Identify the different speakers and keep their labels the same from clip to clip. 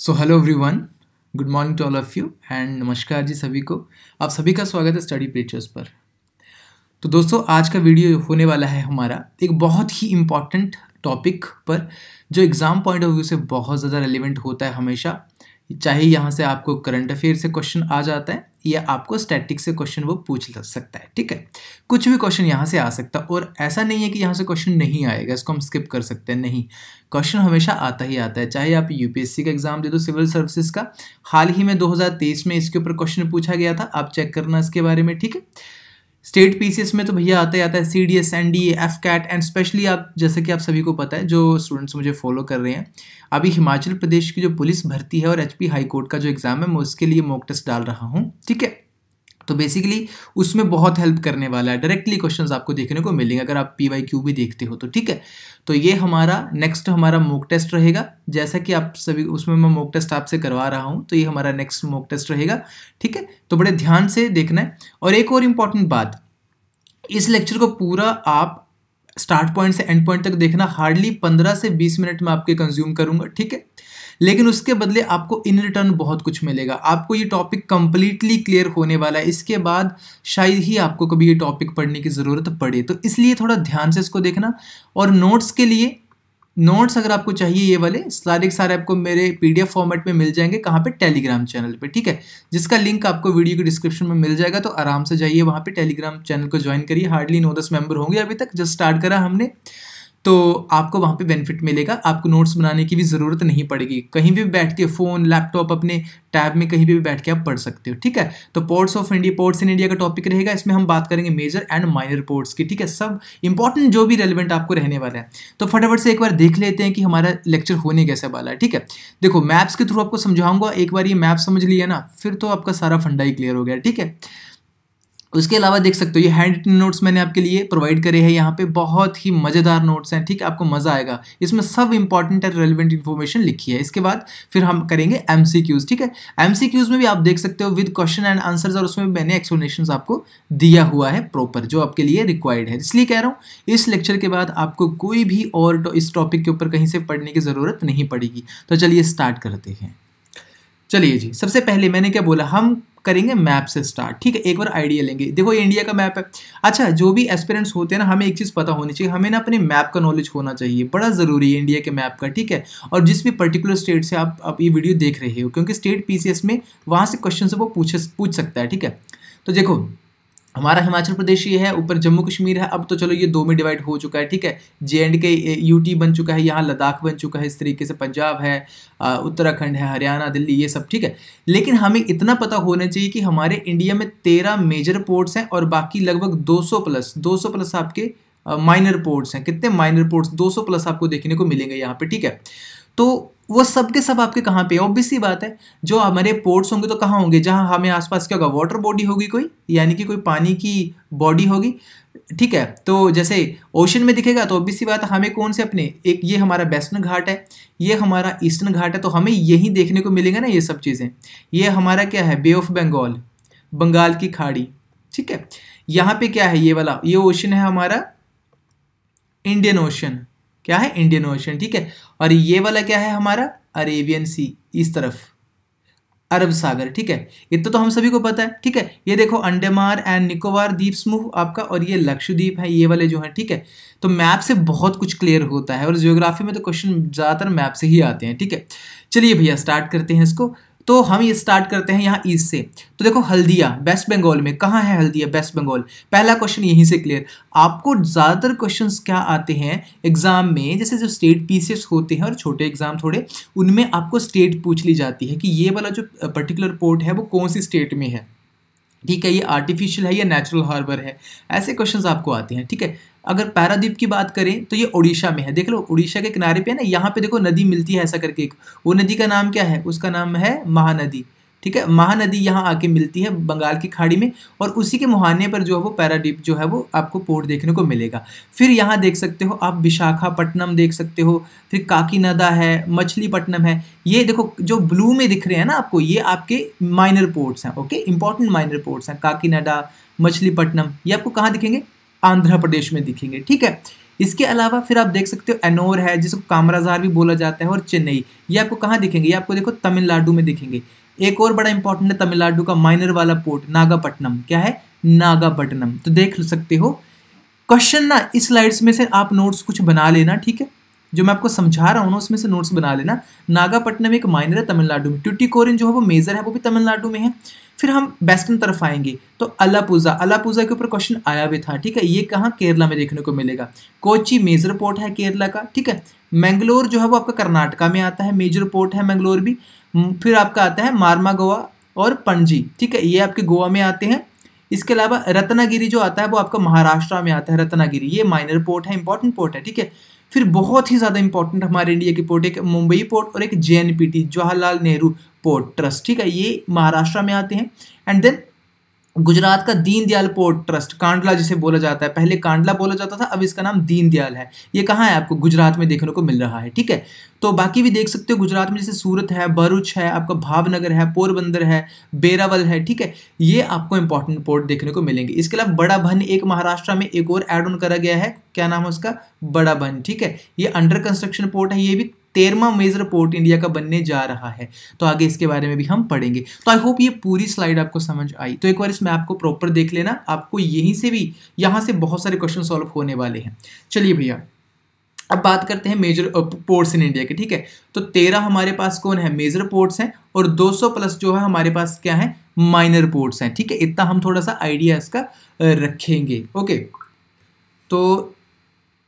Speaker 1: So hello everyone, good morning to all of you and नमस्कार जी सभी को। आप सभी का स्वागत है स्टडी प्रीचर्स पर। तो दोस्तों, आज का वीडियो होने वाला है हमारा एक बहुत ही इम्पॉर्टेंट टॉपिक पर, जो एग्ज़ाम पॉइंट ऑफ व्यू से बहुत ज़्यादा रेलिवेंट होता है हमेशा। चाहे यहाँ से आपको करंट अफेयर से क्वेश्चन आ जाता है या आपको स्टैटिक से क्वेश्चन वो पूछ सकता है, ठीक है। कुछ भी क्वेश्चन यहाँ से आ सकता है और ऐसा नहीं है कि यहाँ से क्वेश्चन नहीं आएगा, इसको हम स्किप कर सकते हैं, नहीं, क्वेश्चन हमेशा आता ही आता है। चाहे आप यूपीएससी का एग्जाम दे दो, सिविल सर्विसेज का, हाल ही में 2023 में इसके ऊपर क्वेश्चन पूछा गया था, आप चेक करना इसके बारे में, ठीक है। स्टेट पीसीएस में तो भैया आता ही आता है, CDS, NDA, AFCAT and specially आप, जैसे कि आप सभी को पता है, जो स्टूडेंट्स मुझे फॉलो कर रहे हैं, अभी हिमाचल प्रदेश की जो पुलिस भर्ती है और एचपी हाई कोर्ट का जो एग्जाम है, मैं उसके लिए मॉक टेस्ट डाल रहा हूँ, ठीक है। तो बेसिकली उसमें बहुत हेल्प करने वाला है, डायरेक्टली क्वेश्चंस आपको देखने को मिलेंगे अगर आप पीवाईक्यू भी देखते हो तो, ठीक है। तो ये हमारा नेक्स्ट हमारा मॉक टेस्ट रहेगा, जैसा कि आप सभी, उसमें मैं मॉक टेस्ट आपसे करवा रहा हूँ, तो ये हमारा नेक्स्ट मॉक टेस्ट रहेगा, ठीक है। तो बड़े ध्यान से देखना है। और एक और इम्पॉर्टेंट बात, इस लेक्चर को पूरा आप स्टार्ट पॉइंट से एंड पॉइंट तक देखना, हार्डली 15 से 20 मिनट में आपके कंज्यूम करूंगा, ठीक है। लेकिन उसके बदले आपको इन रिटर्न बहुत कुछ मिलेगा, आपको ये टॉपिक कंप्लीटली क्लियर होने वाला है। इसके बाद शायद ही आपको कभी ये टॉपिक पढ़ने की ज़रूरत पड़े, तो इसलिए थोड़ा ध्यान से इसको देखना। और नोट्स के लिए, नोट्स अगर आपको चाहिए ये वाले सारे के सारे आपको मेरे पीडीएफ फॉर्मेट में मिल जाएंगे, कहाँ पे, टेलीग्राम चैनल पे, ठीक है, जिसका लिंक आपको वीडियो के डिस्क्रिप्शन में मिल जाएगा। तो आराम से जाइए वहाँ पे, टेलीग्राम चैनल को ज्वाइन करिए। हार्डली 9-10 मेंबर होंगे अभी तक, जस्ट स्टार्ट करा हमने, तो आपको वहाँ पे बेनिफिट मिलेगा। आपको नोट्स बनाने की भी ज़रूरत नहीं पड़ेगी, कहीं भी बैठ के फ़ोन, लैपटॉप, अपने टैब में कहीं भी बैठ के आप पढ़ सकते हो, ठीक है। तो पोर्ट्स इन इंडिया का टॉपिक रहेगा, इसमें हम बात करेंगे मेजर एंड माइनर पोर्ट्स की, ठीक है, सब इंपॉर्टेंट जो भी रेलिवेंट आपको रहने वाला है। तो फटाफट से एक बार देख लेते हैं कि हमारा लेक्चर होने कैसे वाला है, ठीक है। देखो, मैप्स के थ्रू आपको समझाऊंगा, एक बार ये मैप समझ लिया ना, फिर तो आपका सारा फंडा ही क्लियर हो गया, ठीक है। उसके अलावा देख सकते हो ये हैंड रिटन नोट्स मैंने आपके लिए प्रोवाइड करे हैं, यहाँ पे बहुत ही मज़ेदार नोट्स हैं, ठीक है, आपको मज़ा आएगा। इसमें सब इंपॉर्टेंट और रेलिवेंट इन्फॉर्मेशन लिखी है। इसके बाद फिर हम करेंगे एमसीक्यूज, ठीक है। एमसीक्यूज में भी आप देख सकते हो विद क्वेश्चन एंड आंसर्स, और उसमें मैंने एक्सप्लेनेशंस आपको दिया हुआ है प्रॉपर, जो आपके लिए रिक्वायर्ड है। इसलिए कह रहा हूँ, इस लेक्चर के बाद आपको कोई भी और इस टॉपिक के ऊपर कहीं से पढ़ने की ज़रूरत नहीं पड़ेगी। तो चलिए स्टार्ट करते हैं। चलिए जी, सबसे पहले मैंने क्या बोला, हम करेंगे मैप से स्टार्ट, ठीक है। एक बार आइडिया लेंगे। देखो, ये इंडिया का मैप है। अच्छा, जो भी एस्पिरेंट्स होते हैं ना, हमें एक चीज़ पता होनी चाहिए, हमें ना अपने मैप का नॉलेज होना चाहिए, बड़ा ज़रूरी है इंडिया के मैप का, ठीक है। और जिस भी पर्टिकुलर स्टेट से आप ये वीडियो देख रहे हो, क्योंकि स्टेट पीसीएस में वहाँ से क्वेश्चन से वो पूछ सकता है, ठीक है। तो देखो, हमारा हिमाचल प्रदेश ये है, ऊपर जम्मू कश्मीर है। अब तो चलो ये 2 में डिवाइड हो चुका है, ठीक है। JNK यूटी बन चुका है, यहाँ लद्दाख बन चुका है, इस तरीके से पंजाब है, उत्तराखंड है, हरियाणा, दिल्ली, ये सब, ठीक है। लेकिन हमें इतना पता होना चाहिए कि हमारे इंडिया में 13 मेजर पोर्ट्स हैं और बाकी लगभग 200 प्लस आपके माइनर पोर्ट्स हैं। कितने माइनर पोर्ट्स? 200 प्लस आपको देखने को मिलेंगे यहाँ पे, ठीक है। तो वो सब के सब आपके कहाँ पे? ऑब्वियस सी बात है, जो हमारे पोर्ट्स होंगे तो कहाँ होंगे? जहाँ हमें आसपास क्या होगा, वाटर बॉडी होगी कोई, यानी कि कोई पानी की बॉडी होगी, ठीक है। तो जैसे ओशन में दिखेगा तो ऑब्वियस सी बात है, हमें कौन से अपने, एक ये हमारा वेस्टर्न घाट है, ये हमारा ईस्टर्न घाट है, तो हमें यही देखने को मिलेगा ना ये सब चीज़ें। ये हमारा क्या है, बे ऑफ बंगाल, बंगाल की खाड़ी, ठीक है। यहाँ पे क्या है, ये वाला, ये ओशन है हमारा इंडियन ओशन, क्या है, इंडियन ओशन, ठीक है। और ये वाला क्या है हमारा, अरेबियन सी, इस तरफ अरब सागर, ठीक है। इतना तो हम सभी को पता है, ठीक है। ये देखो, अंडमान एंड निकोबार द्वीप समूह आपका, और ये लक्षद्वीप है, ये वाले जो हैं, ठीक है। तो मैप से बहुत कुछ क्लियर होता है, और ज्योग्राफी में तो क्वेश्चन ज़्यादातर मैप से ही आते हैं, ठीक है। चलिए भैया स्टार्ट करते हैं इसको। तो हम ये स्टार्ट करते हैं यहाँ ईस्ट से। तो देखो, हल्दिया वेस्ट बंगाल में, कहाँ है हल्दिया, वेस्ट बंगाल। पहला क्वेश्चन यहीं से क्लियर। आपको ज़्यादातर क्वेश्चंस क्या आते हैं एग्जाम में, जैसे जो स्टेट पीसीएस होते हैं और छोटे एग्जाम थोड़े, उनमें आपको स्टेट पूछ ली जाती है कि ये वाला जो पर्टिकुलर पोर्ट है वो कौन सी स्टेट में है, ठीक है, ये आर्टिफिशियल है या नेचुरल हार्बर है, ऐसे क्वेश्चंस आपको आते हैं, ठीक है। अगर पारादीप की बात करें तो ये उड़ीसा में है, देख लो, उड़ीसा के किनारे पे है ना, यहाँ पे देखो नदी मिलती है ऐसा करके एक, वो नदी का नाम क्या है, उसका नाम है महानदी, ठीक है। महानदी यहाँ आके मिलती है बंगाल की खाड़ी में, और उसी के मुहाने पर जो है वो पारादीप जो है वो आपको पोर्ट देखने को मिलेगा। फिर यहाँ देख सकते हो आप विशाखापट्टनम देख सकते हो, फिर काकीनाडा है, मछलीपट्टनम है। ये देखो जो ब्लू में दिख रहे हैं ना आपको, ये आपके माइनर पोर्ट्स हैं, ओके, इंपॉर्टेंट माइनर पोर्ट्स हैं। काकीनाडा, मछलीपट्टनम, ये आपको कहाँ दिखेंगे, आंध्र प्रदेश में दिखेंगे, ठीक है। इसके अलावा फिर आप देख सकते हो एनोर है, जिसको कामराजार भी बोला जाता है, और चेन्नई, ये आपको कहाँ दिखेंगे, ये आपको देखो तमिलनाडु में दिखेंगे। एक और बड़ा इंपॉर्टेंट है तमिलनाडु का माइनर वाला पोर्ट, नागापट्टनम। क्या है? नागापट्टनम। तो देख सकते हो क्वेश्चन ना, इस स्लाइड्स में से आप नोट्स कुछ बना लेना, ठीक है, जो मैं आपको समझा रहा हूँ ना उसमें से नोट्स बना लेना। नागापट्टनम एक माइनर है तमिलनाडु में, ट्यूटिकोरिन जो है वो मेजर है, वो भी तमिलनाडु में है। फिर हम वेस्टर्न तरफ आएंगे तो अलापुजा, अलापुजा के ऊपर क्वेश्चन आया भी था, ठीक है, ये कहाँ? केरला में देखने को मिलेगा। कोची मेजर पोर्ट है केरला का, ठीक है। मैंगलोर जो है वो आपका कर्नाटका में आता है, मेजर पोर्ट है मैंगलोर भी। फिर आपका आता है मार्मागोवा और पणजी, ठीक है, ये आपके गोवा में आते हैं। इसके अलावा रत्नागिरी जो आता है वो आपका महाराष्ट्र में आता है, रत्नागिरी, ये माइनर पोर्ट है, इंपॉर्टेंट पोर्ट है, ठीक है। फिर बहुत ही ज़्यादा इंपॉर्टेंट हमारे इंडिया की पोर्ट, एक मुंबई पोर्ट और एक JNPT, Jawaharlal Nehru port trust, ठीक है, ये महाराष्ट्र में आते हैं। एंड देन गुजरात का दीनदयाल पोर्ट ट्रस्ट, कांडला जिसे बोला जाता है, पहले कांडला बोला जाता था, अब इसका नाम दीनदयाल है। ये कहाँ है? आपको गुजरात में देखने को मिल रहा है, ठीक है। तो बाकी भी देख सकते हो गुजरात में, जैसे सूरत है, भरूच है, आपका भावनगर है, पोरबंदर है, बेरावल है, ठीक है, ये आपको इंपॉर्टेंट पोर्ट देखने को मिलेंगे। इसके अलावा बड़ा भन एक महाराष्ट्र में एक और एड ऑन करा गया है, क्या नाम है उसका? बड़ा भन, ठीक है, ये अंडर कंस्ट्रक्शन पोर्ट है, ये भी 13वां मेजर पोर्ट इंडिया का बनने जा रहा है। तो आगे इसके बारे में भी हम पढ़ेंगे। तो आई होप ये पूरी स्लाइड आपको समझ आई। तो एक बार इसमें आपको प्रॉपर देख लेना, आपको यहीं से भी, यहाँ से बहुत सारे क्वेश्चन सॉल्व होने वाले हैं। चलिए भैया, अब बात करते हैं मेजर पोर्ट्स इन इंडिया के, ठीक है। तो 13 हमारे पास कौन है? मेजर पोर्ट्स हैं, और 200 प्लस जो है हमारे पास क्या है? माइनर पोर्ट्स हैं, ठीक है। इतना हम थोड़ा सा आइडिया इसका रखेंगे, ओके। तो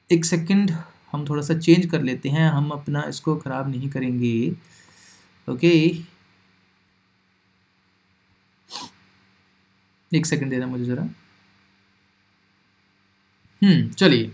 Speaker 1: एक सेकंड, हम थोड़ा सा चेंज कर लेते हैं, हम अपना इसको खराब नहीं करेंगे, ओके। एक सेकंड देना मुझे जरा। चलिए,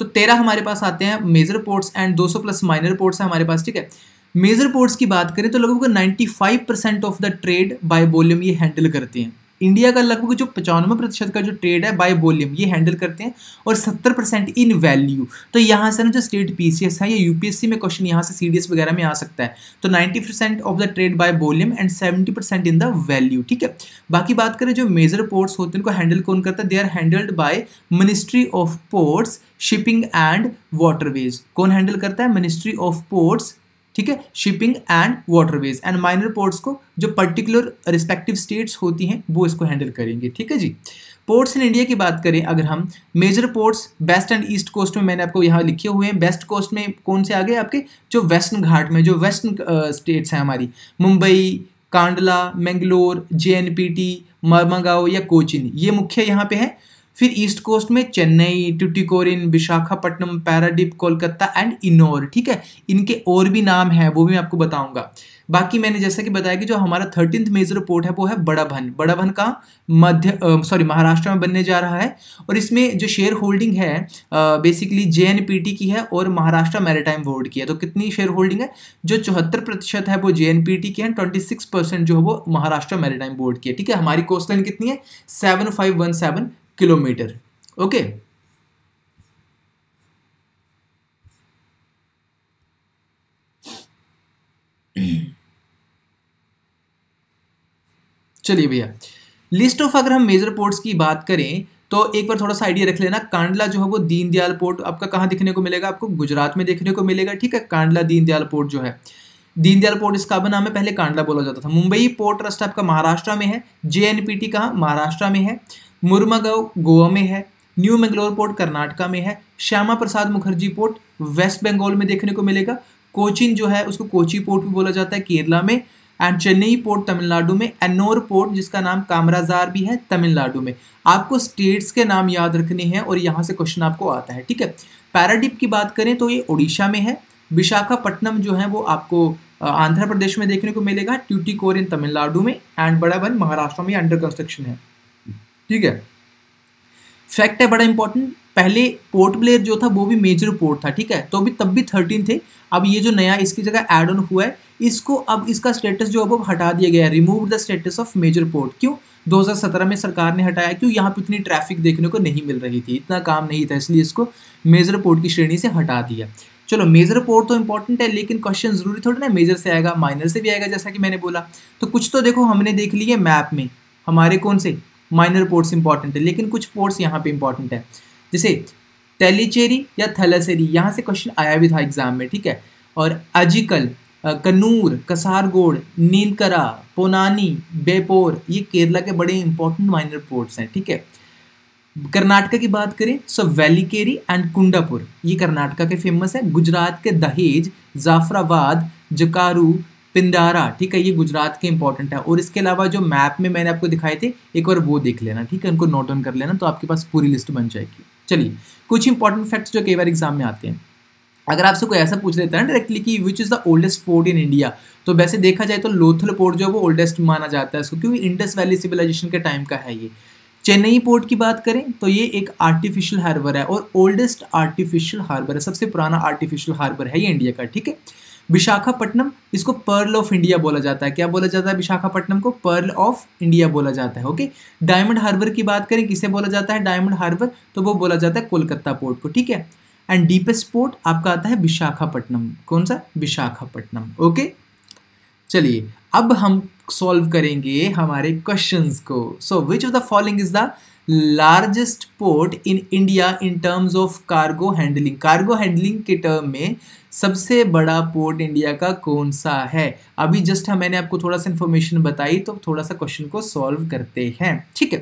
Speaker 1: तो 13 हमारे पास आते हैं major ports and 200 plus minor ports है हमारे पास, ठीक है। मेजर पोर्ट्स की बात करें तो लगभग 95% of the trade by volume ये हैंडल करते हैं। इंडिया का लगभग जो 95% का जो ट्रेड है बाय वॉल्यूम ये हैंडल करते हैं, और 70% इन वैल्यू। तो यहाँ से ना जो स्टेट PCS है, ये UPSC में क्वेश्चन यहाँ से CDS वगैरह में आ सकता है। तो 90% of the trade by volume and 70% in the value, ठीक है। बाकी बात करें जो मेजर पोर्ट्स होते हैं उनको हैंडल कौन करता है? They are handled by ministry of ports, shipping and waterways. कौन हैंडल करता है? मिनिस्ट्री ऑफ पोर्ट्स, ठीक है, shipping and waterways. And minor ports को जो पर्टिकुलर रिस्पेक्टिव स्टेट्स होती हैं वो इसको हैंडल करेंगे, ठीक है जी। पोर्ट्स इन इंडिया की बात करें अगर हम, major ports west and east coast में मैंने आपको यहाँ लिखे हुए हैं। वेस्ट कोस्ट में कौन से आ गए? आपके जो वेस्टर्न घाट में जो वेस्टर्न स्टेट्स हैं हमारी, मुंबई, कांडला, मैंगलोर, JNPT, मरमागांव या कोचीन, ये मुख्य यहाँ पे है। फिर ईस्ट कोस्ट में चेन्नई, टुटिकोरिन, विशाखापट्टनम, पैरादीप, कोलकाता एंड इनौर, ठीक है। इनके और भी नाम हैं, वो भी मैं आपको बताऊंगा। बाकी मैंने जैसा कि बताया कि जो हमारा 13th मेजर पोर्ट है वो है बड़ा भन। बड़ा भन का महाराष्ट्र में बनने जा रहा है, और इसमें जो शेयर होल्डिंग है बेसिकली JNPT की है और महाराष्ट्र मैरीटाइम बोर्ड की है। तो कितनी शेयर होल्डिंग है? जो 74% है वो JNPT की है, 26% जो है वो महाराष्ट्र मैरीटाइम बोर्ड की है, ठीक है। हमारी कोस्ट लाइन कितनी है? 7517 किलोमीटर, ओके। चलिए भैया, लिस्ट ऑफ अगर हम मेजर पोर्ट्स की बात करें तो एक बार थोड़ा सा आइडिया रख लेना। कांडला जो है वो दीनदयाल पोर्ट आपका कहाँ देखने को मिलेगा? आपको गुजरात में देखने को मिलेगा, ठीक है। कांडला दीनदयाल पोर्ट जो है, दीनदयाल पोर्ट इसका अब नाम है, पहले कांडला बोला जाता था। मुंबई पोर्ट ट्रस्ट आपका महाराष्ट्र में है। JNPT कहाँ? महाराष्ट्र में है। मुर्मागांव गोवा में है। न्यू मैंगलोर पोर्ट कर्नाटका में है। श्यामा प्रसाद मुखर्जी पोर्ट वेस्ट बंगाल में देखने को मिलेगा। कोचीन जो है उसको कोची पोर्ट भी बोला जाता है, केरला में। एंड चेन्नई पोर्ट तमिलनाडु में। एन्नोर पोर्ट जिसका नाम कामराजार भी है, तमिलनाडु में। आपको स्टेट्स के नाम याद रखने हैं और यहाँ से क्वेश्चन आपको आता है, ठीक है। पैरादीप की बात करें तो ये ओडिशा में है। विशाखापट्टनम जो है वो आपको आंध्र प्रदेश में देखने को मिलेगा। ट्यूटिकोरिन तमिलनाडु में। एंड बड़ा भन महाराष्ट्र में अंडर कंस्ट्रक्शन है, ठीक है। फैक्ट है बड़ा इंपॉर्टेंट, पहले पोर्ट ब्लेयर जो था वो भी मेजर पोर्ट था, ठीक है। तो भी तब भी 13 थे। अब ये जो नया इसकी जगह एड ऑन हुआ है, इसको अब इसका स्टेटस जो है वो हटा दिया गया है। Remove the status of major port. क्यों? 2017 में सरकार ने हटाया, क्यों? यहाँ पे इतनी ट्रैफिक देखने को नहीं मिल रही थी, इतना काम नहीं था, इसलिए इसको मेजर पोर्ट की श्रेणी से हटा दिया। चलो, मेजर पोर्ट तो इंपॉर्टेंट है, लेकिन क्वेश्चन जरूरी थोड़ी ना मेजर से आएगा, माइनर से भी आएगा, जैसा कि मैंने बोला। तो कुछ तो देखो हमने देख लिए मैप में हमारे कौन से माइनर पोर्ट्स इंपॉर्टेंट है, लेकिन कुछ पोर्ट्स यहाँ पे इंपॉर्टेंट है। जैसे तेलीचेरी या थैलासेरी, यहाँ से क्वेश्चन आया भी था एग्जाम में, ठीक है। और अजिकल, कन्नूर, कसारगोड, नीलकरा, पोनानी, बेपोर, ये केरला के बड़े इंपॉर्टेंट माइनर पोर्ट्स हैं, ठीक है। कर्नाटका की बात करें सो वेलिकेरी एंड कुंडापुर, ये कर्नाटका के फेमस है। गुजरात के दहेज, जाफराबाद, जकारू, पिंडारा, ठीक है, ये गुजरात के इंपॉर्टेंट है। और इसके अलावा जो मैप में मैंने आपको दिखाए थे एक बार वो देख लेना, ठीक है, उनको नोट डाउन कर लेना, तो आपके पास पूरी लिस्ट बन जाएगी। चलिए कुछ इंपॉर्टेंट फैक्ट्स जो कई बार एग्जाम में आते हैं, अगर आपसे कोई ऐसा पूछ लेता है ना डायरेक्टली कि which is the oldest port in India, तो वैसे देखा जाए तो लोथल पोर्ट जो है वो ओल्डेस्ट माना जाता है इसको, क्योंकि इंडस वैली सिविलाइजेशन के टाइम का है ये। चेन्नई पोर्ट की बात करें तो ये एक आर्टिफिशियल हार्बर है और ओल्डेस्ट आर्टिफिशियल हार्बर है, सबसे पुराना आर्टिफिशियल हार्बर है ये इंडिया का, ठीक है। विशाखापट्टनम, इसको पर्ल ऑफ इंडिया बोला जाता है। क्या बोला जाता है विशाखापट्टनम को? पर्ल ऑफ इंडिया बोला जाता है, ओके। डायमंड हार्बर की बात करें, किसे बोला जाता है डायमंड हार्बर? तो वो बोला जाता है कोलकाता पोर्ट को, ठीक है। एंड डीपेस्ट पोर्ट आपका आता है विशाखापट्टनम, कौन सा? विशाखापट्टनम, ओके। चलिए अब हम सॉल्व करेंगे हमारे क्वेश्चंस को। So which of the following is the largest port in India in terms of cargo handling? Cargo handling के टर्म में सबसे बड़ा पोर्ट इंडिया का कौन सा है? अभी जस्ट मैंने आपको थोड़ा सा इन्फॉर्मेशन बताई, तो थोड़ा सा क्वेश्चन को सॉल्व करते हैं, ठीक है।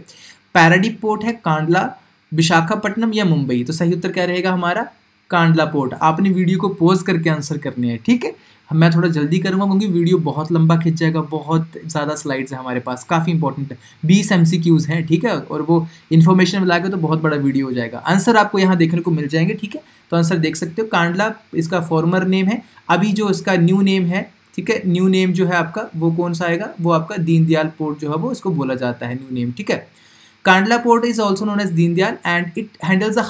Speaker 1: पैराडीप पोर्ट है, कांडला, विशाखापट्टनम या मुंबई? तो सही उत्तर क्या रहेगा हमारा? कांडला पोर्ट। आपने वीडियो को पॉज करके आंसर करने हैं, ठीक है। मैं थोड़ा जल्दी करूंगा क्योंकि वीडियो बहुत लंबा खिंच जाएगा, बहुत ज़्यादा स्लाइड्स है हमारे पास, काफ़ी इंपॉर्टेंट है, 20 MCQs हैं, ठीक है। और वो इन्फॉर्मेशन मिला के तो बहुत बड़ा वीडियो हो जाएगा। आंसर आपको यहाँ देखने को मिल जाएंगे, ठीक है। तो आंसर देख सकते हो, कांडला इसका फॉर्मर नेम है, अभी जो इसका न्यू नेम है, ठीक है, न्यू नेम जो है आपका वो कौन सा आएगा? वो आपका दीनदयाल पोर्ट जो है वो इसको बोला जाता है न्यू नेम, ठीक है। Kandla port is also known as Deendayal and it handles the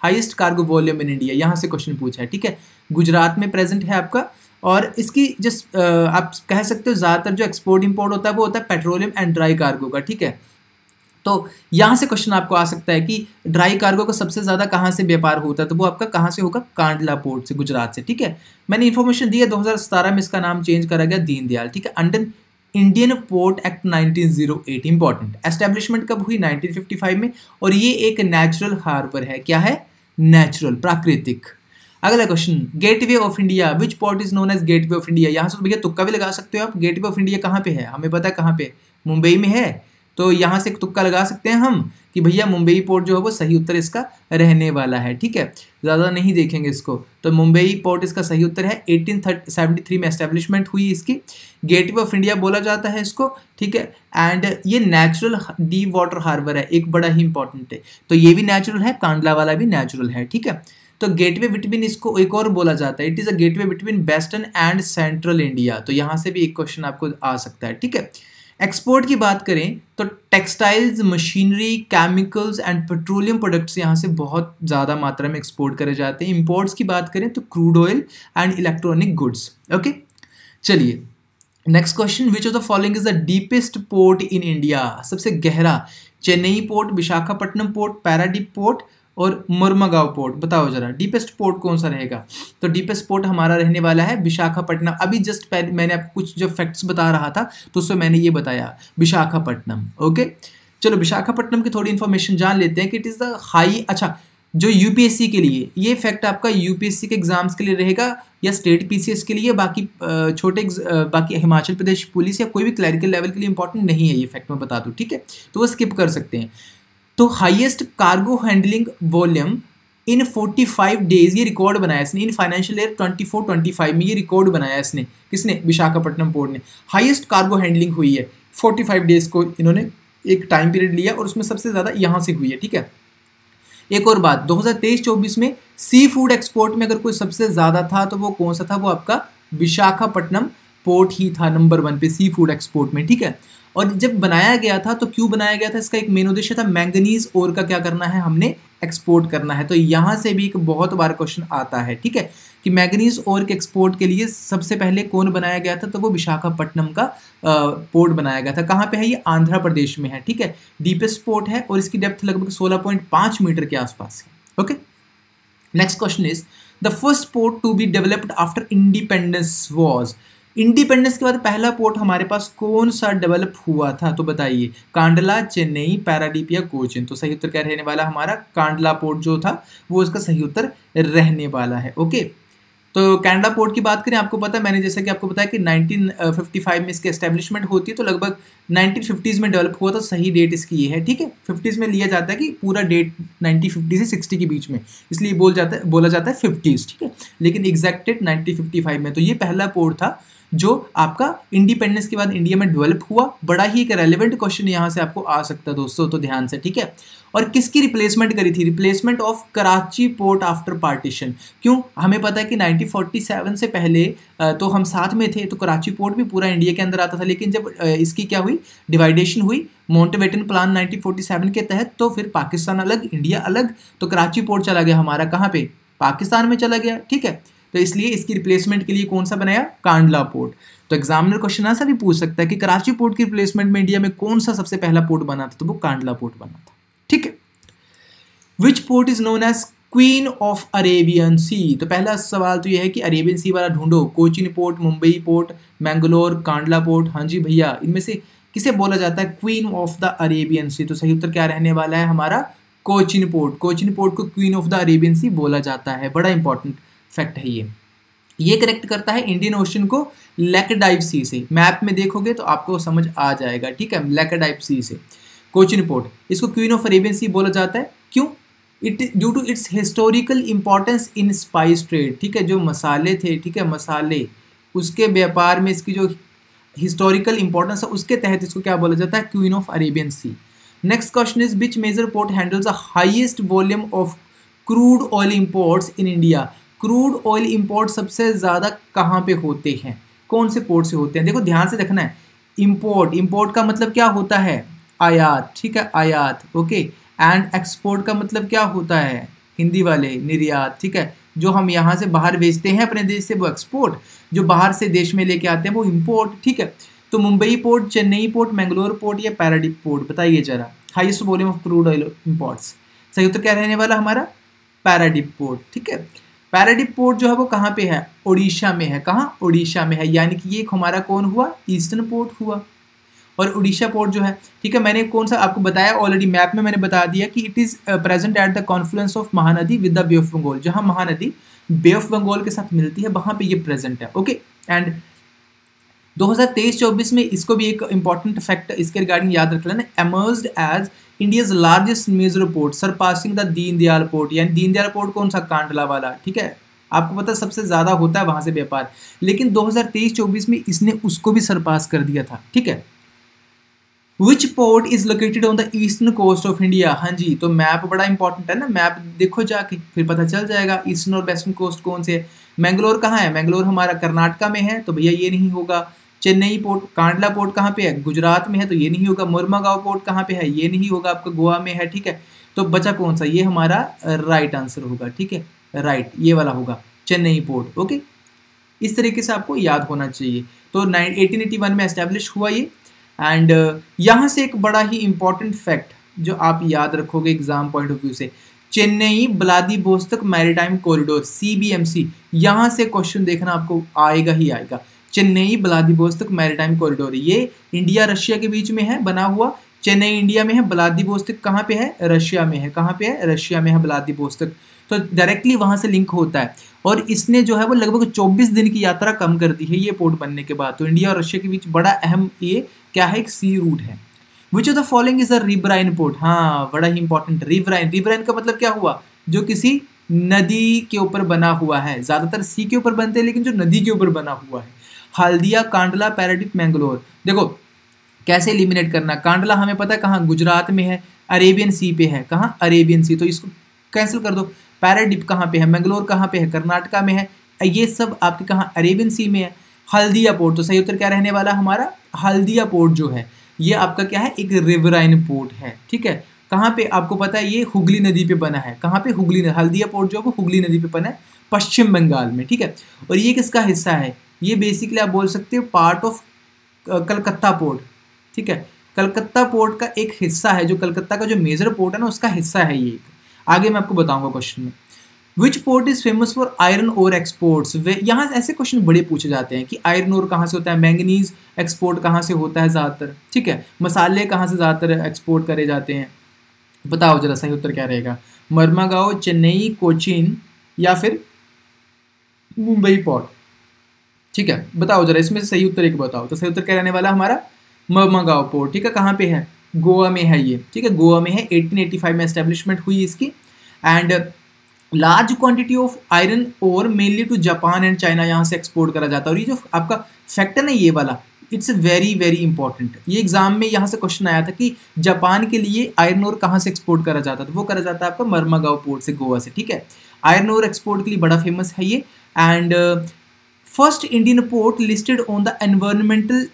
Speaker 1: highest cargo volume in India. यहाँ से क्वेश्चन पूछा है, ठीक है। गुजरात में प्रेजेंट है आपका, और इसकी जस्ट आप कह सकते हो ज़्यादातर जो एक्सपोर्ट इंपोर्ट होता है वो होता है पेट्रोलियम एंड ड्राई कार्गो का, ठीक है। तो यहाँ से क्वेश्चन आपको आ सकता है कि ड्राई कार्गो का सबसे ज़्यादा कहाँ से व्यापार होता है? तो वो आपका कहाँ से होगा? कांडला पोर्ट से, गुजरात से, ठीक है। मैंने इन्फॉर्मेशन दी है, 2017 में इसका नाम चेंज करा गया दीनदयाल, ठीक है, under Indian port act 1908। Important, establishment कब हुई? 1955 में। और ये एक नेचुरल हार्बर है। क्या है? नेचुरल, प्राकृतिक। अगला question, gateway of India, which port is known as gateway of India? यहाँ से भैया तुक्का भी लगा सकते हो आप। गेटवे ऑफ इंडिया कहाँ पे है? हमें पता है कहाँ पे, मुंबई में है, तो यहाँ से तुक्का लगा सकते हैं हम कि भैया मुंबई पोर्ट जो है वो सही उत्तर इसका रहने वाला है, ठीक है। ज़्यादा नहीं देखेंगे इसको, तो मुंबई पोर्ट इसका सही उत्तर है। 1873 में एस्टेब्लिशमेंट हुई इसकी, गेटवे ऑफ इंडिया बोला जाता है इसको, ठीक है। एंड ये नेचुरल डीप वाटर हार्बर है, एक बड़ा ही इंपॉर्टेंट है, तो ये भी नेचुरल है, कांडला वाला भी नेचुरल है, ठीक है। तो गेटवे बिटवीन इसको एक और बोला जाता है, it is a gateway between western and central India. तो यहाँ से भी एक क्वेश्चन आपको आ सकता है, ठीक है। एक्सपोर्ट की बात करें तो textiles, machinery, chemicals and petroleum products यहाँ से बहुत ज़्यादा मात्रा में एक्सपोर्ट करे जाते हैं। इंपोर्ट्स की बात करें तो crude oil and electronic goods, okay. चलिए next question, which of the following is the deepest port in India? सबसे गहरा, Chennai port, Visakhapatnam port, Paradip port और मुर्मुगांव पोर्ट। बताओ जरा डिपेस्ट पोर्ट कौन सा रहेगा? तो डिपेस्ट पोर्ट हमारा रहने वाला है विशाखापट्टनम। अभी जस्ट मैंने आपको कुछ जो फैक्ट्स बता रहा था तो उसमें मैंने ये बताया विशाखापट्टनम, ओके। चलो विशाखापट्टनम की थोड़ी इन्फॉर्मेशन जान लेते हैं कि इट इज़ द हाई, अच्छा जो यूपीएससी के लिए, ये फैक्ट आपका यूपीएससी के एग्जाम्स के लिए रहेगा या स्टेट पीसीएस के लिए, बाकी बाकी हिमाचल प्रदेश पुलिस या कोई भी क्लरिकल लेवल के लिए इंपॉर्टेंट नहीं है ये फैक्ट, मैं बता दूं, ठीक है, तो वो स्किप कर सकते हैं। तो हाईएस्ट कार्गो हैंडलिंग वॉल्यूम इन 45 डेज ये रिकॉर्ड बनाया इसने, इन फाइनेंशियल ईयर 24-25 में ये रिकॉर्ड बनाया इसने, किसने? विशाखापट्टनम पोर्ट ने। हाईएस्ट कार्गो हैंडलिंग हुई है 45 डेज को इन्होंने एक टाइम पीरियड लिया और उसमें सबसे ज़्यादा यहाँ से हुई है, ठीक है। एक और बात, 2023-24 में सी फूड एक्सपोर्ट में अगर कोई सबसे ज़्यादा था तो वो कौन सा था? वो आपका विशाखापट्टनम पोर्ट ही था नंबर 1 पे सी फूड एक्सपोर्ट में, ठीक है। और जब बनाया गया था तो क्यों बनाया गया था? इसका एक मेन उद्देश्य था मैंगनीज ओर का क्या करना है, हमने एक्सपोर्ट करना है। तो यहाँ से भी एक बहुत बार क्वेश्चन आता है, ठीक है, कि मैंगनीज ओर के एक्सपोर्ट के लिए सबसे पहले कौन बनाया गया था? तो वो विशाखापट्टनम का पोर्ट बनाया गया था। कहाँ पे है ये? आंध्र प्रदेश में है, ठीक है। डीपेस्ट पोर्ट है और इसकी डेप्थ लगभग 16.5 मीटर के आसपास है, okay. Next question is the first port to be developed after independence was, independence के बाद पहला पोर्ट हमारे पास कौन सा डेवलप हुआ था, तो बताइए। कांडला, चेन्नई, पैराडीप या कोचीन। तो सही उत्तर क्या रहने वाला हमारा, कांडला पोर्ट जो था वो इसका सही उत्तर रहने वाला है। ओके, तो कांडला पोर्ट की बात करें, आपको पता है, मैंने जैसा कि आपको बताया कि 1955 में इसकी एस्टेब्लिशमेंट होती है, तो लगभग 1950s में डेवलप हुआ, तो सही डेट इसकी ये है। ठीक है, 50s में लिया जाता है कि पूरा डेट 1950 से 60 के बीच में, इसलिए बोला जाता है 50s। ठीक है, लेकिन एग्जैक्ट डेट 1955 में। तो ये पहला पोर्ट था जो आपका इंडिपेंडेंस के बाद इंडिया में डेवलप हुआ। बड़ा ही एक रेलेवेंट क्वेश्चन यहाँ से आपको आ सकता है दोस्तों, तो ध्यान से। ठीक है, और किसकी रिप्लेसमेंट करी थी, replacement of Karachi port after partition. क्यों, हमें पता है कि 1947 से पहले तो हम साथ में थे, तो कराची पोर्ट भी पूरा इंडिया के अंदर आता था, लेकिन जब इसकी क्या हुई, डिवाइडेशन हुई माउंटबेटन प्लान 1947 के तहत, तो फिर पाकिस्तान अलग, इंडिया अलग, तो कराची पोर्ट चला गया हमारा कहाँ पे, पाकिस्तान में चला गया। ठीक है, तो इसलिए इसकी रिप्लेसमेंट के लिए कौन सा बनाया, कांडला पोर्ट। तो एग्जामिनर क्वेश्चन ऐसा भी पूछ सकता है कि कराची पोर्ट की रिप्लेसमेंट में इंडिया में कौन सा सबसे पहला पोर्ट बना था, तो वो कांडला पोर्ट बना था। ठीक है, which port is known as queen of Arabian sea. तो पहला सवाल तो यह है कि अरेबियन सी वाला ढूंढो, Cochin port, Mumbai port, Mangalore, Kandla port. हाँ जी भैया, इनमें से किसे बोला जाता है queen of the Arabian sea, तो सही उत्तर क्या रहने वाला है हमारा, कोचीन पोर्ट। कोचीन पोर्ट को queen of the Arabian Sea बोला जाता है, बड़ा इंपॉर्टेंट फैक्ट है ये करेक्ट करता है इंडियन ओशन को लैकेडाइव सी से। मैप में देखोगे तो आपको समझ आ जाएगा। ठीक है, लैकेडाइव सी से कोचीन पोर्ट, इसको क्वीन ऑफ अरेबियन सी बोला जाता है। क्यों, it due to its historical importance in spice trade. ठीक है, जो मसाले थे, ठीक है, मसाले, उसके व्यापार में इसकी जो हिस्टोरिकल इंपॉर्टेंस है, उसके तहत इसको क्या बोला जाता है, queen of Arabian Sea. Next question is which major port handles the highest volume of crude oil imports in India. Crude oil import सबसे ज़्यादा कहाँ पे होते हैं, कौन से पोर्ट से होते हैं। देखो ध्यान से देखना है, इंपोर्ट का मतलब क्या होता है, आयात। ठीक है, आयात। ओके, एंड एक्सपोर्ट का मतलब क्या होता है, हिंदी वाले, निर्यात। ठीक है, जो हम यहाँ से बाहर भेजते हैं अपने देश से वो एक्सपोर्ट, जो बाहर से देश में लेके आते हैं वो इंपोर्ट। ठीक है, तो Mumbai port, Chennai port, Mangalore port या पैराडीप पोर्ट, बताइए जरा, highest volume of crude oil imports. सही उत्तर क्या रहने वाला हमारा, पैराडीप पोर्ट। ठीक है, पैराडीप पोर्ट जो है वो कहाँ पे है, उड़ीसा में है। कहाँ, उड़ीसा में है, यानी कि ये हमारा कौन हुआ, ईस्टर्न पोर्ट हुआ। और उड़ीसा पोर्ट जो है, ठीक है, मैंने कौन सा आपको बताया ऑलरेडी, मैप में मैंने बता दिया कि it is present at the confluence of Mahanadi with the Bay of Bengal. जहाँ महानदी बे ऑफ बंगाल के साथ मिलती है वहाँ पे ये प्रेजेंट है। ओके, एंड 2023-24 में इसको भी एक इंपॉर्टेंट फैक्ट इसके रिगार्डिंग याद रख लेना, emerged as India's largest major port surpassing the Deendayal port. यानी दीनदयाल पोर्ट कौन सा, कांडला वाला। ठीक है, आपको पता है सबसे ज़्यादा होता है वहाँ से व्यापार, लेकिन 2023-24 में इसने उसको भी सरपास कर दिया था। ठीक है, which port is located on the eastern coast of India. हाँ जी, तो मैप बड़ा इंपॉर्टेंट है ना, मैप देखो जाके फिर पता चल जाएगा ईस्टर्न और वेस्टर्न कोस्ट कौन से है। मैंगलोर कहाँ है, मैंगलोर हमारा कर्नाटका में है, तो भैया ये नहीं होगा। चेन्नई पोर्ट, कांडला पोर्ट कहाँ पे है, गुजरात में है, तो ये नहीं होगा। मुर्मागांव पोर्ट कहाँ पे है, ये नहीं होगा, आपका गोवा में है। ठीक है, तो बचा कौन सा, ये हमारा राइट आंसर होगा। ठीक है, राइट ये वाला होगा, चेन्नई पोर्ट। ओके, इस तरीके से आपको याद होना चाहिए। तो 1881 में एस्टेब्लिश हुआ ये। एंड यहाँ से एक बड़ा ही इंपॉर्टेंट फैक्ट जो आप याद रखोगे एग्जाम पॉइंट ऑफ व्यू से, Chennai Vladivostok maritime corridor, CBMC, यहाँ से क्वेश्चन देखना आपको आएगा ही आएगा। चेन्नई व्लादिवोस्तोक मैरीटाइम कॉरिडोर, ये इंडिया रशिया के बीच में है बना हुआ। चेन्नई इंडिया में है, व्लादिवोस्तोक कहाँ पे है, रशिया में है। कहाँ पे है, रशिया में है व्लादिवोस्तोक। तो डायरेक्टली वहाँ से लिंक होता है, और इसने जो है वो लगभग 24 दिन की यात्रा कम कर दी है ये पोर्ट बनने के बाद। तो इंडिया और रशिया के बीच बड़ा अहम ये क्या है, एक सी रूट है। विच of the following is a riverine port. हाँ, बड़ा ही इंपॉर्टेंट, रिवराइन। रिवराइन का मतलब क्या हुआ, जो किसी नदी के ऊपर बना हुआ है। ज्यादातर सी के ऊपर बनते हैं, लेकिन जो नदी के ऊपर बना हुआ है। हल्दिया, कांडला, पैराडीप, मैंगलोर। देखो कैसे एलिमिनेट करना, कांडला हमें पता है कहाँ, गुजरात में है, अरेबियन सी पे है। कहाँ, अरेबियन सी, तो इसको कैंसिल कर दो। पैराडीप कहाँ पे है, मैंगलोर कहाँ पे है, कर्नाटका में है। ये सब आपके कहाँ, अरेबियन सी में है। हल्दिया पोर्ट, तो सही उत्तर क्या रहने वाला हमारा, हल्दिया पोर्ट जो है ये आपका क्या है, एक रिवराइन पोर्ट है। ठीक है, कहाँ पे आपको पता है, ये हुगली नदी पे बना है। कहाँ पे, हुगली नदी। हल्दिया पोर्ट जो है वो हुगली नदी पे बना है, पश्चिम बंगाल में। ठीक है, और ये किसका हिस्सा है, ये बेसिकली आप बोल सकते हो पार्ट ऑफ कलकत्ता पोर्ट। ठीक है, कलकत्ता पोर्ट का एक हिस्सा है, जो कलकत्ता का जो मेजर पोर्ट है ना उसका हिस्सा है ये। आगे मैं आपको बताऊंगा क्वेश्चन में। Which port is famous for iron ore exports. यहाँ ऐसे क्वेश्चन बड़े पूछे जाते हैं कि आयरन ओर कहाँ से होता है, मैंगनीज एक्सपोर्ट कहाँ से होता है ज़्यादातर, ठीक है, मसाले कहाँ से ज़्यादातर एक्सपोर्ट करे जाते हैं, बताओ जरा सही उत्तर क्या रहेगा, मर्मागांव, चेन्नई, कोचीन या फिर मुंबई पोर्ट, ठीक है, बताओ जरा इसमें से सही उत्तर एक बताओ। तो सही उत्तर क्या रहने वाला हमारा मर्मागांव पोर्ट, ठीक है, कहाँ पे है, गोवा में है ये, ठीक है, गोवा में है, 1885 में एस्टेब्लिशमेंट हुई इसकी। And large quantity of iron ore mainly to Japan and China यहाँ से एक्सपोर्ट करा जाता है। और ये जो आपका फैक्ट है ना ये वाला, इट्स वेरी वेरी इंपॉर्टेंट, ये एग्जाम में यहाँ से क्वेश्चन आया था कि जापान के लिए आयरन ओर कहाँ से एक्सपोर्ट करा जाता है, तो वो करा जाता है आपका मर्मागांव पोर्ट से, गोवा से, ठीक है। आयरन ओर एक्सपोर्ट के लिए बड़ा फेमस है ये। And first Indian port listed on the environmental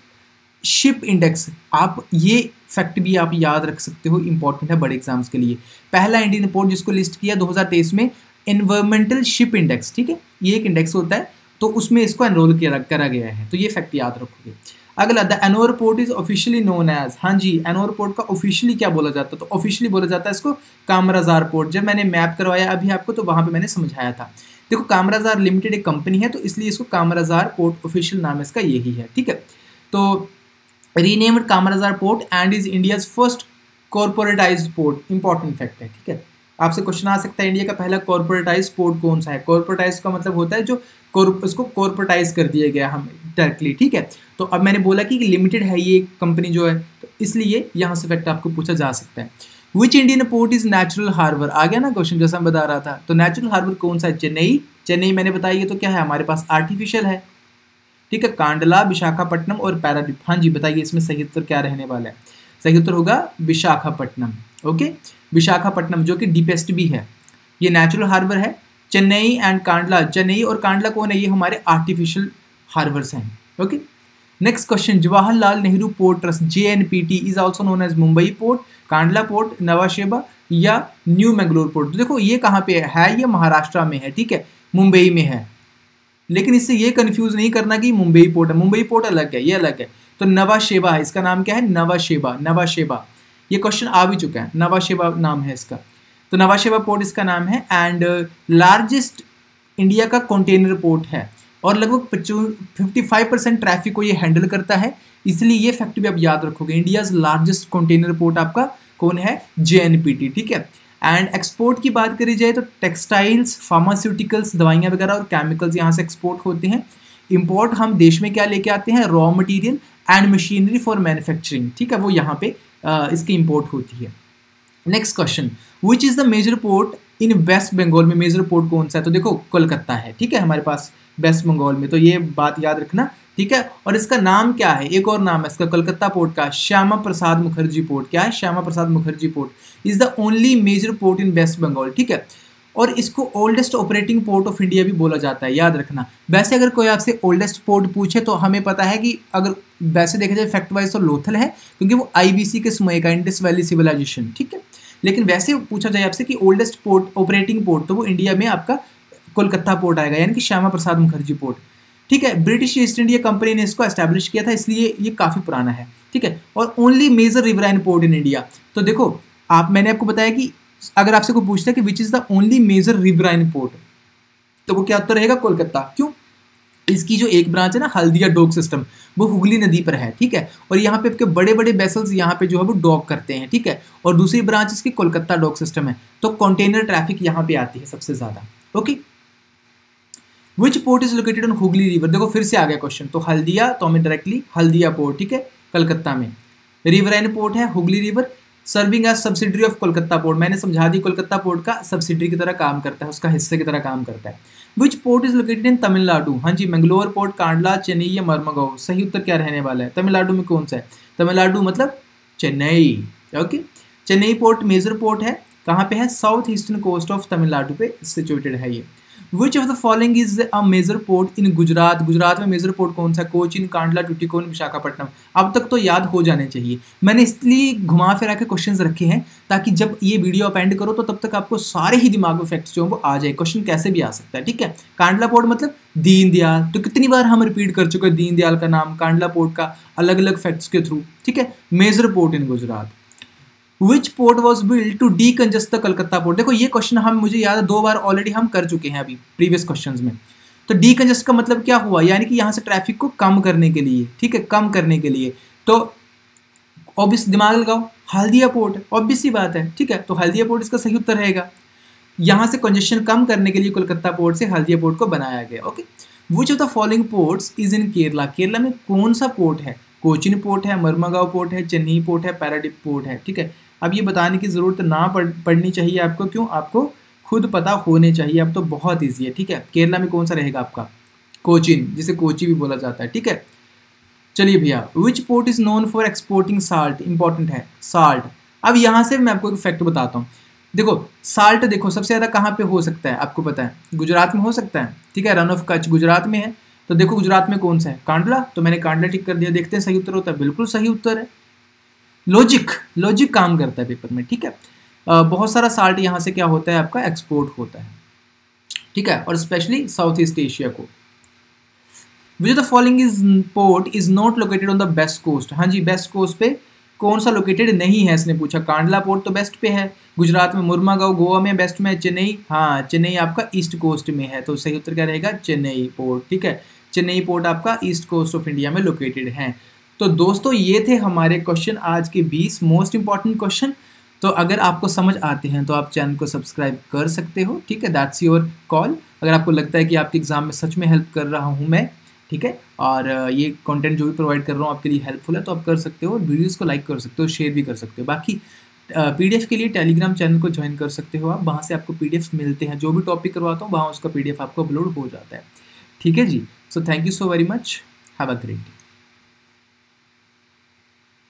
Speaker 1: ship index, आप ये फैक्ट भी आप याद रख सकते हो, इंपॉर्टेंट है बड़े एग्जाम्स के लिए। पहला इंडियन पोर्ट जिसको लिस्ट किया 2023 में एनवायरमेंटल शिप इंडेक्स, ठीक है, ये एक इंडेक्स होता है, तो उसमें इसको एनरोल करा गया है, तो ये फैक्ट याद रखोगे। अगला, the Ennore port is officially known as, हाँ जी, एनोर पोर्ट का ऑफिशियली क्या बोला जाता है, तो ऑफिशियली बोला जाता है इसको कामराजार पोर्ट। जब मैंने मैप करवाया अभी आपको तो वहाँ पे मैंने समझाया था। देखो कामराजार लिमिटेड एक कंपनी है, तो इसलिए इसको कामराजार पोर्ट ऑफिशियल नाम इसका यही है, ठीक है। तो renamed Kamarajar port and is India's first corporatised port, important fact है, ठीक है। आपसे क्वेश्चन आ सकता है इंडिया का पहला कॉर्पोरेटाइज पोर्ट कौन सा है। कॉर्पोरेटाइज का मतलब होता है जो उसको कॉर्पोरेटाइज कर दिया गया हम डायरेक्टली, ठीक है। तो अब मैंने बोला कि लिमिटेड है ये कंपनी जो है, तो इसलिए यहाँ से फैक्ट आपको पूछा जा सकता है। Which Indian port is natural harbour, आ गया ना क्वेश्चन जैसा मैं बता रहा था। तो नेचुरल हार्बर कौन सा है, चेन्नई, चेन्नई मैंने बताइए तो क्या है हमारे पास आर्टिफिशियल है, ठीक है, कांडला, विशाखापट्टनम और पैरादीप। हाँ जी बताइए इसमें सही उत्तर क्या रहने वाला है, सही उत्तर होगा विशाखापट्टनम, ओके, विशाखापट्टनम जो कि डीपेस्ट भी है, ये नेचुरल हार्बर है। चेन्नई एंड कांडला, चेन्नई और कांडला कौन है, ये हमारे आर्टिफिशियल हार्बर्स हैं, okay. Next question, Jawaharlal Nehru port trust JNPT is also known as Mumbai port, Kandla port, नवाशेबा या न्यू मैंगलोर पोर्ट। तो देखो ये कहाँ पे है, ये महाराष्ट्र में है, ठीक है, मुंबई में है, लेकिन इससे ये कंफ्यूज नहीं करना कि मुंबई पोर्ट है, मुंबई पोर्ट अलग है, ये अलग है। तो नवाशेबा है, इसका नाम क्या है, नवाशेबा, नवाशेबा, ये क्वेश्चन आ भी चुका है, नवाशेबा नाम है इसका, तो नवाशेबा पोर्ट इसका नाम है। एंड लार्जेस्ट इंडिया का कंटेनर पोर्ट है और लगभग 55% ट्रैफिक को ये हैंडल करता है, इसलिए ये फैक्ट भी आप याद रखोगे। इंडियाज लार्जेस्ट कंटेनर पोर्ट आपका कौन है, JNPT, ठीक है। एंड एक्सपोर्ट की बात करी जाए तो टेक्सटाइल्स, फार्मास्यूटिकल्स, दवाइयाँ वगैरह और केमिकल्स यहाँ से एक्सपोर्ट होते हैं। इंपोर्ट हम देश में क्या लेके आते हैं, raw material and machinery for manufacturing, ठीक है, वो यहाँ पे इसकी इंपोर्ट होती है। Next question, which is the major port in West Bengal में, मेजर पोर्ट कौन सा है, तो देखो कोलकाता है, ठीक है, हमारे पास वेस्ट बंगाल में, तो ये बात याद रखना, ठीक है। और इसका नाम क्या है, एक और नाम है इसका कोलकाता पोर्ट का, श्यामा प्रसाद मुखर्जी पोर्ट, क्या है, Shyama Prasad Mukherjee port is the only major port in West Bengal, ठीक है। और इसको oldest operating port of India भी बोला जाता है, याद रखना। वैसे अगर कोई आपसे ओल्डेस्ट पोर्ट पूछे तो हमें पता है कि अगर वैसे देखा जाए फैक्ट वाइज तो लोथल है, क्योंकि वो IBC के समय का, इंडस वैली सिविलाइजेशन, ठीक है। लेकिन वैसे पूछा जाए आपसे कि ओल्डेस्ट पोर्ट ऑपरेटिंग पोर्ट, तो वो इंडिया में आपका कोलकाता पोर्ट आएगा, यानी कि श्यामा प्रसाद मुखर्जी पोर्ट, ठीक है। ब्रिटिश ईस्ट इंडिया कंपनी ने इसको एस्टैब्लिश किया था, इसलिए ये काफ़ी पुराना है, ठीक है। और only major riverine port in India, तो देखो मैंने आपको बताया कि अगर आपसे कोई पूछता है कि which is the only major riverine port, तो वो क्या उत्तर रहेगा, कोलकाता। क्यों, इसकी जो एक ब्रांच है ना हल्दिया डॉक सिस्टम, वो हुगली नदी पर है, ठीक है, और यहाँ पे आपके बड़े बड़े वेसल्स यहाँ पे जो है वो डॉक करते हैं, ठीक है। और दूसरी ब्रांच इसकी कोलकाता डॉक सिस्टम है, तो कंटेनर ट्रैफिक यहाँ पे आती है सबसे ज़्यादा, okay. Which port is located on Hooghly river, देखो फिर से आ गया क्वेश्चन, तो हल्दिया, तो हमें डायरेक्टली हल्दिया पोर्ट, ठीक है, कलकत्ता में। रिवराइन पोर्ट है Hooghly river, serving as subsidiary of Kolkata port, मैंने समझा दी, कोलकाता पोर्ट का सब्सिडरी की तरह काम करता है, उसका हिस्से की तरह काम करता है। Which port is located in Tamil Nadu, हाँ जी, मैंगलोर पोर्ट, कांडला, चेन्नई या मर्मागांव। सही उत्तर क्या रहने वाला है, तमिलनाडु में कौन सा है, तमिलनाडु मतलब Chennai, okay. Chennai port major port है, कहाँ पे है, south eastern coast of Tamil Nadu पे सिचुएटेड है ये। Which of the following is a major port in Gujarat, Gujarat में मेजर पोर्ट कौन सा, कोचीन, कांडला, टुटिकोन, विशाखापट्टनम। अब तक तो याद हो जाने चाहिए, मैंने इसलिए घुमा फिरा के क्वेश्चंस रखे हैं ताकि जब ये वीडियो आप एंड करो तो तब तक आपको सारे ही दिमाग में फैक्ट्स जो वो आ जाए, क्वेश्चन कैसे भी आ सकता है, ठीक है। कांडला पोर्ट मतलब दीनदयाल, तो कितनी बार हम रिपीट कर चुके हैं दीनदयाल का नाम, कांडला पोर्ट का अलग अलग फैक्ट्स के थ्रू, ठीक है। Major port in Gujarat. Which port was build to decongest the Calcutta port. देखो ये क्वेश्चन हम, मुझे याद है 2 बार ऑलरेडी हम कर चुके हैं अभी प्रीवियस क्वेश्चंस में। तो डीकंजेस्ट का मतलब क्या हुआ, यानी कि यहाँ से ट्रैफिक को कम करने के लिए, ठीक है, कम करने के लिए। तो ऑब्वियस दिमाग लगाओ, हल्दिया पोर्ट, ऑब्वियस सी बात है, ठीक है, तो हल्दिया पोर्ट इसका सही उत्तर रहेगा। यहाँ से कंजेशन कम करने के लिए कोलकाता पोर्ट से हल्दिया पोर्ट को बनाया गया। Okay, which of the following ports is in Kerala. Kerala में कौन सा पोर्ट है? कोचिन पोर्ट है, मर्मागांव पोर्ट है, चेन्नई पोर्ट है, पैराडीप पोर्ट है, ठीक है। अब ये बताने की ज़रूरत ना पड़नी चाहिए आपको, क्यों? आपको खुद पता होने चाहिए, अब तो बहुत ईजी है, ठीक है। केरला में कौन सा रहेगा आपका? कोचिन, जिसे कोची भी बोला जाता है, ठीक है। चलिए भैया, विच port is known for exporting salt, important है साल्ट। अब यहाँ से मैं आपको एक फैक्ट बताता हूँ। देखो साल्ट, देखो सबसे ज़्यादा कहाँ पे हो सकता है आपको पता है? गुजरात में हो सकता है, ठीक है, रन ऑफ कच्छ गुजरात में है। तो देखो गुजरात में कौन सा है? कांडला, तो मैंने कांडला टिक कर दिया। देखते हैं सही उत्तर होता है, बिल्कुल सही उत्तर है। लॉजिक काम करता है पेपर में, ठीक है। बहुत सारा साल्ट यहाँ से क्या होता है आपका? एक्सपोर्ट होता है, ठीक है, और स्पेशली साउथ ईस्ट एशिया को। Which the following is port is not located on the west coast. हाँ जी, बेस्ट कोस्ट पे कौन सा लोकेटेड नहीं है इसने पूछा। कांडला पोर्ट तो बेस्ट पे है, गुजरात में मुर्मागांव, गोवा में बेस्ट में, चेन्नई, हाँ चेन्नई आपका ईस्ट कोस्ट में है, तो सही उत्तर क्या रहेगा? चेन्नई पोर्ट, ठीक है। चेन्नई पोर्ट आपका ईस्ट कोस्ट ऑफ इंडिया में लोकेटेड है। तो दोस्तों ये थे हमारे क्वेश्चन, आज के 20 मोस्ट इंपॉर्टेंट क्वेश्चन। तो अगर आपको समझ आते हैं तो आप चैनल को सब्सक्राइब कर सकते हो, ठीक है, दैट्स योर कॉल। अगर आपको लगता है कि आपके एग्जाम में सच में हेल्प कर रहा हूँ मैं, ठीक है, और ये कंटेंट जो भी प्रोवाइड कर रहा हूँ आपके लिए हेल्पफुल है, तो आप कर सकते हो, वीडियोस को लाइक कर सकते हो, शेयर भी कर सकते हो। बाकी पीडीएफ के लिए टेलीग्राम चैनल को ज्वाइन कर सकते हो आप, वहाँ से आपको पीडीएफ मिलते हैं, जो भी टॉपिक करवाता हूँ वहाँ उसका पीडीएफ आपको अपलोड हो जाता है, ठीक है जी। So thank you so very much, have a great day.